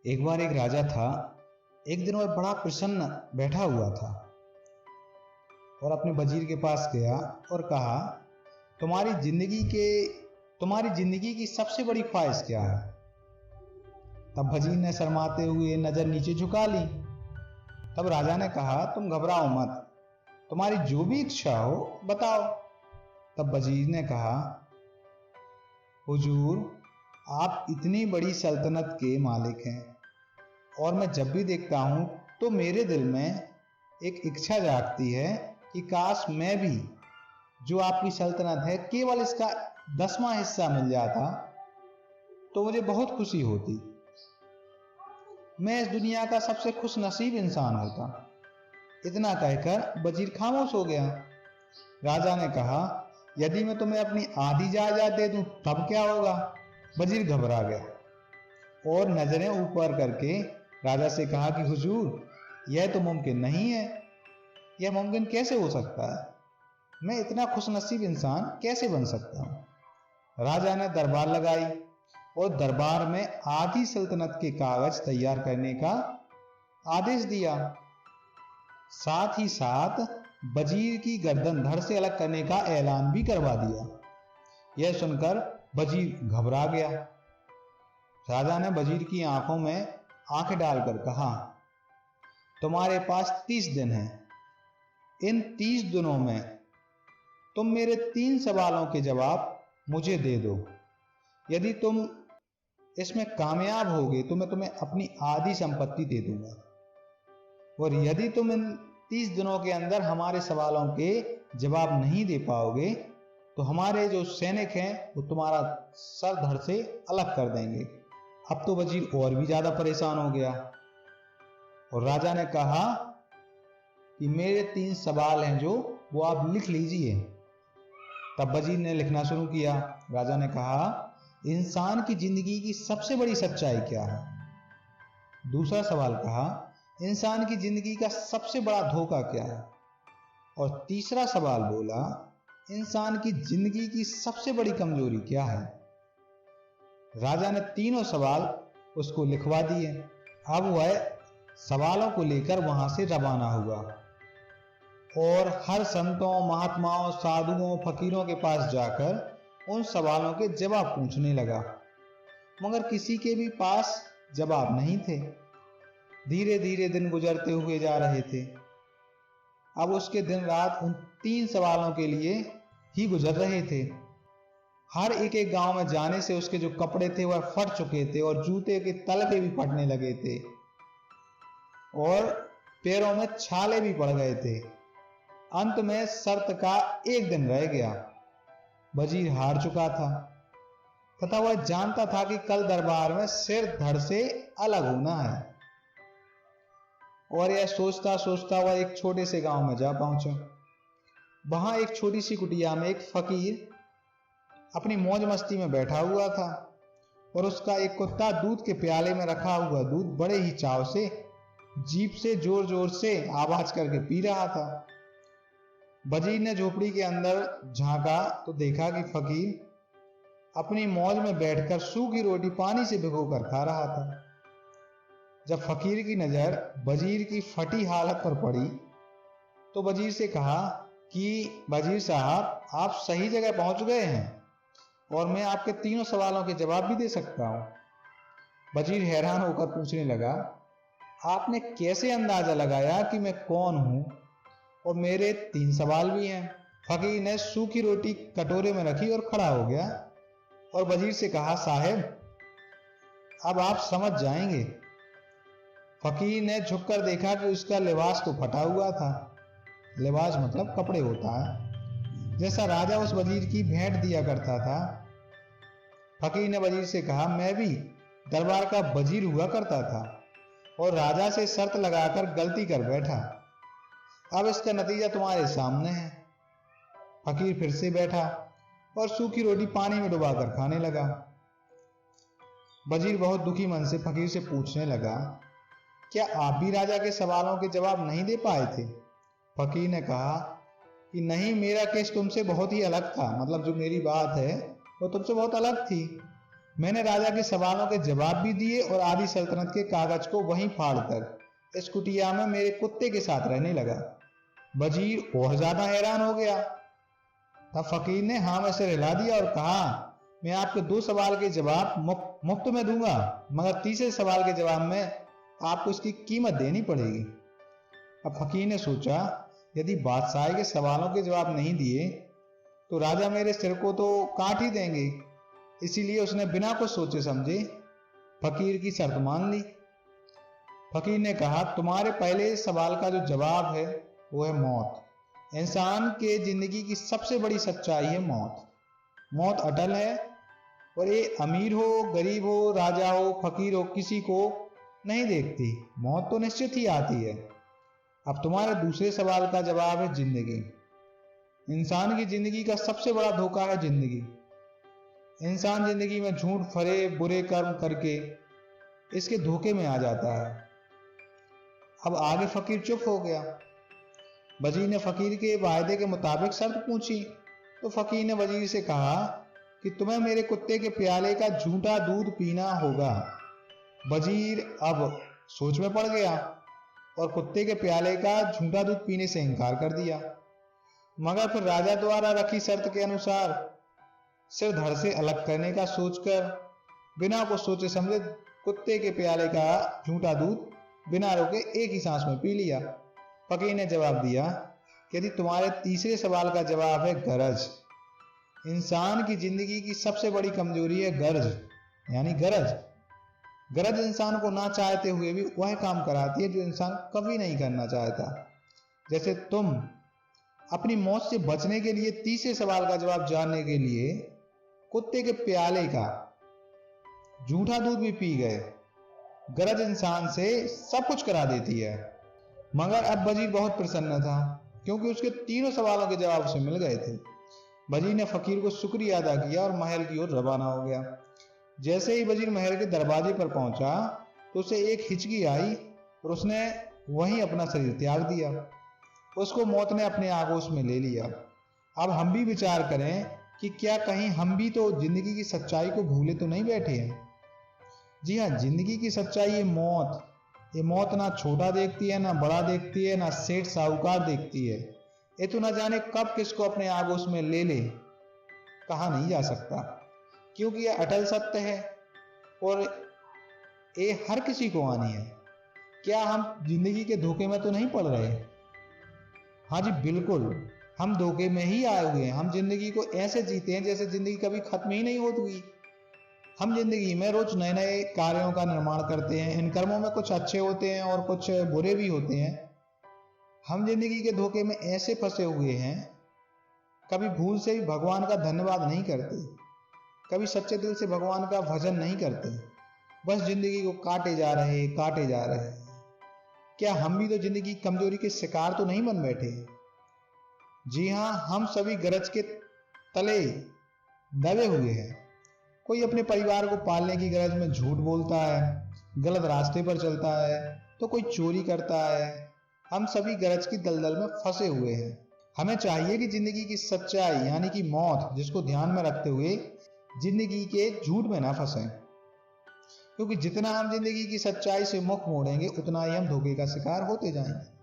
एक बार एक राजा था। एक दिन वह बड़ा प्रसन्न बैठा हुआ था और अपने वजीर के पास गया और कहा, तुम्हारी जिंदगी की सबसे बड़ी ख्वाहिश क्या है? तब वजीर ने शर्माते हुए नजर नीचे झुका ली। तब राजा ने कहा, तुम घबराओ मत, तुम्हारी जो भी इच्छा हो बताओ। तब वजीर ने कहा, हुजूर, आप इतनी बड़ी सल्तनत के मालिक हैं और मैं जब भी देखता हूं तो मेरे दिल में एक इच्छा जागती है कि काश मैं भी जो आपकी सल्तनत है केवल इसका 10वां हिस्सा मिल जाता तो मुझे बहुत खुशी होती। मैं इस दुनिया का सबसे खुश नसीब इंसान होता। इतना कहकर वजीर खामोश हो गया। राजा ने कहा, यदि मैं तुम्हें अपनी आधी जायदाद दे दूं तब क्या होगा? वजीर घबरा गया और नजरें ऊपर करके राजा से कहा कि हुजूर, यह तो मुमकिन नहीं है। यह मुमकिन कैसे हो सकता है? मैं इतना खुशनसीब इंसान कैसे बन सकता हूं? राजा ने दरबार लगाई और दरबार में आधी सल्तनत के कागज तैयार करने का आदेश दिया। साथ ही साथ वजीर की गर्दन धड़ से अलग करने का ऐलान भी करवा दिया। यह सुनकर वजीर घबरा गया। राजा ने वजीर की आंखों में आंखें डालकर कहा, तुम्हारे पास 30 दिन हैं। इन 30 दिनों में तुम मेरे 3 सवालों के जवाब मुझे दे दो। यदि तुम इसमें कामयाब होगे तो मैं तुम्हें अपनी आधी संपत्ति दे दूंगा, और यदि तुम इन 30 दिनों के अंदर हमारे सवालों के जवाब नहीं दे पाओगे तो हमारे जो सैनिक हैं वो तुम्हारा सर धड़ से अलग कर देंगे। अब तो वजीर और भी ज्यादा परेशान हो गया और राजा ने कहा कि मेरे 3 सवाल हैं जो वो आप लिख लीजिए। तब वजीर ने लिखना शुरू किया। राजा ने कहा, इंसान की जिंदगी की सबसे बड़ी सच्चाई क्या है? दूसरा सवाल कहा, इंसान की जिंदगी का सबसे बड़ा धोखा क्या है? और तीसरा सवाल बोला, इंसान की जिंदगी की सबसे बड़ी कमजोरी क्या है? राजा ने तीनों सवाल उसको लिखवा दिए। अब वह सवालों को लेकर वहां से रवाना हुआ और हर संतों, महात्माओं, साधुओं, फकीरों के पास जाकर उन सवालों के जवाब पूछने लगा, मगर किसी के भी पास जवाब नहीं थे। धीरे धीरे दिन गुजरते हुए जा रहे थे। अब उसके दिन रात उन 3 सवालों के लिए ही गुजर रहे थे। हर एक गांव में जाने से उसके जो कपड़े थे वह फट चुके थे और जूते के तलके भी फटने लगे थे और पैरों में छाले भी पड़ गए थे। अंत में शर्त का एक दिन रह गया। वजीर हार चुका था तथा वह जानता था कि कल दरबार में सिर धड़ से अलग होना है। और यह सोचता सोचता वह एक छोटे से गांव में जा पहुंचा। वहां एक छोटी सी कुटिया में एक फकीर अपनी मौज मस्ती में बैठा हुआ था और उसका एक कुत्ता दूध के प्याले में रखा हुआ दूध बड़े ही चाव से जीभ से जोर जोर से आवाज करके पी रहा था। वजीर ने झोपड़ी के अंदर झांका तो देखा कि फकीर अपनी मौज में बैठकर सूखी रोटी पानी से भिगोकर खा रहा था। जब फकीर की नजर वजीर की फटी हालत पर पड़ी तो वजीर से कहा कि वजीर साहब, आप सही जगह पहुंच गए हैं और मैं आपके 3 सवालों के जवाब भी दे सकता हूं। वजीर हैरान होकर पूछने लगा, आपने कैसे अंदाजा लगाया कि मैं कौन हूं और मेरे 3 सवाल भी हैं? फकीर ने सूखी रोटी कटोरे में रखी और खड़ा हो गया और वजीर से कहा, साहब, अब आप समझ जाएंगे। फकीर ने झुककर देखा कि उसका लिबास तो फटा हुआ था। लिबास मतलब कपड़े होता है, जैसा राजा उस वजीर की भेंट दिया करता था। फकीर ने वजीर से कहा, मैं भी दरबार का वजीर हुआ करता था और राजा से शर्त लगाकर गलती कर बैठा। अब इसका नतीजा तुम्हारे सामने है। फकीर फिर से बैठा और सूखी रोटी पानी में डुबाकर खाने लगा। वजीर बहुत दुखी मन से फकीर से पूछने लगा, क्या आप भी राजा के सवालों के जवाब नहीं दे पाए थे? फकीर ने कहा कि नहीं, मेरा केस तुमसे बहुत ही अलग था। मतलब जो मेरी बात है वो तुमसे बहुत अलग थी। मैंने राजा के सवालों के जवाब भी दिए और आधी सल्तनत के कागज को वहीं फाड़कर इस कुटिया में मेरे कुत्ते के साथ रहने लगा। वजीर और ज्यादा हैरान हो गया। तब फकीर ने हाँ में सिर हिला दिया और कहा, मैं आपके 2 सवाल के जवाब मुफ्त में दूंगा, मगर तीसरे सवाल के जवाब में आपको इसकी कीमत देनी पड़ेगी। अब फकीर ने सोचा, यदि बादशाह के सवालों के जवाब नहीं दिए तो राजा मेरे सिर को तो काट ही देंगे। इसीलिए उसने बिना कुछ सोचे समझे फकीर की शर्त मान ली। फकीर ने कहा, तुम्हारे पहले सवाल का जो जवाब है वो है मौत। इंसान के जिंदगी की सबसे बड़ी सच्चाई है मौत। मौत अटल है और ये अमीर हो, गरीब हो, राजा हो, फकीर हो, किसी को नहीं देखती। मौत तो निश्चित ही आती है। अब तुम्हारे दूसरे सवाल का जवाब है जिंदगी। इंसान की जिंदगी का सबसे बड़ा धोखा है जिंदगी। इंसान जिंदगी में झूठ, फरे, बुरे कर्म करके इसके धोखे में आ जाता है। अब आगे फकीर चुप हो गया। वजीर ने फकीर के वायदे के मुताबिक शर्त पूछी तो फकीर ने वजीर से कहा कि तुम्हें मेरे कुत्ते के प्याले का झूठा दूध पीना होगा। वजीर अब सोच में पड़ गया और कुत्ते के प्याले का झूठा दूध पीने से इनकार कर दिया। मगर फिर राजा द्वारा रखी शर्त के अनुसार सिर धड़ से अलग करने का सोचकर बिना कुछ सोचे समझे कुत्ते के प्याले का झूठा दूध बिना रोके एक ही सांस में पी लिया। फकीर ने जवाब दिया कि यदि तुम्हारे तीसरे सवाल का जवाब है गरज। इंसान की जिंदगी की सबसे बड़ी कमजोरी है गर्ज, यानी गरज। गरज इंसान को ना चाहते हुए भी वह काम कराती है जो इंसान कभी नहीं करना चाहता। जैसे तुम अपनी मौत से बचने के लिए तीसरे सवाल का जवाब जानने के लिए कुत्ते के प्याले का झूठा दूध भी पी गए। गरज इंसान से सब कुछ करा देती है। मगर अब वजीर बहुत प्रसन्न था क्योंकि उसके तीनों सवालों के जवाब उसे मिल गए थे। वजीर ने फकीर को शुक्रिया अदा किया और महल की ओर रवाना हो गया। जैसे ही वजीर महल के दरवाजे पर पहुंचा तो उसे एक हिचकी आई और उसने वहीं अपना शरीर त्याग दिया। उसको मौत ने अपने आगोश में ले लिया। अब हम भी विचार करें कि क्या कहीं हम भी तो जिंदगी की सच्चाई को भूले तो नहीं बैठे हैं। जी हाँ, जिंदगी की सच्चाई है मौत। ये मौत ना छोटा देखती है, ना बड़ा देखती है, ना सेठ साहूकार देखती है। ये तो ना जाने कब किसको अपने आगोश में ले ले, कहा नहीं जा सकता, क्योंकि यह अटल सत्य है और ये हर किसी को आनी है। क्या हम जिंदगी के धोखे में तो नहीं पड़ रहे? हाँ जी बिल्कुल, हम धोखे में ही आए हुए हैं। हम जिंदगी को ऐसे जीते हैं जैसे जिंदगी कभी खत्म ही नहीं होती। हम जिंदगी में रोज नए नए कार्यों का निर्माण करते हैं। इन कर्मों में कुछ अच्छे होते हैं और कुछ बुरे भी होते हैं। हम जिंदगी के धोखे में ऐसे फंसे हुए हैं, कभी भूल से भी भगवान का धन्यवाद नहीं करते, कभी सच्चे दिल से भगवान का भजन नहीं करते, बस जिंदगी को काटे जा रहे हैं। क्या हम भी तो जिंदगी की कमजोरी के शिकार तो नहीं बन बैठे? जी हाँ, हम सभी गरज के तले दबे हुए हैं। कोई अपने परिवार को पालने की गरज में झूठ बोलता है, गलत रास्ते पर चलता है, तो कोई चोरी करता है। हम सभी गरज की दलदल में फंसे हुए हैं। हमें चाहिए कि जिंदगी की सच्चाई यानी कि मौत, जिसको ध्यान में रखते हुए जिंदगी के झूठ में ना फंसें, क्योंकि जितना हम जिंदगी की सच्चाई से मुख मोड़ेंगे उतना ही हम धोखे का शिकार होते जाएंगे।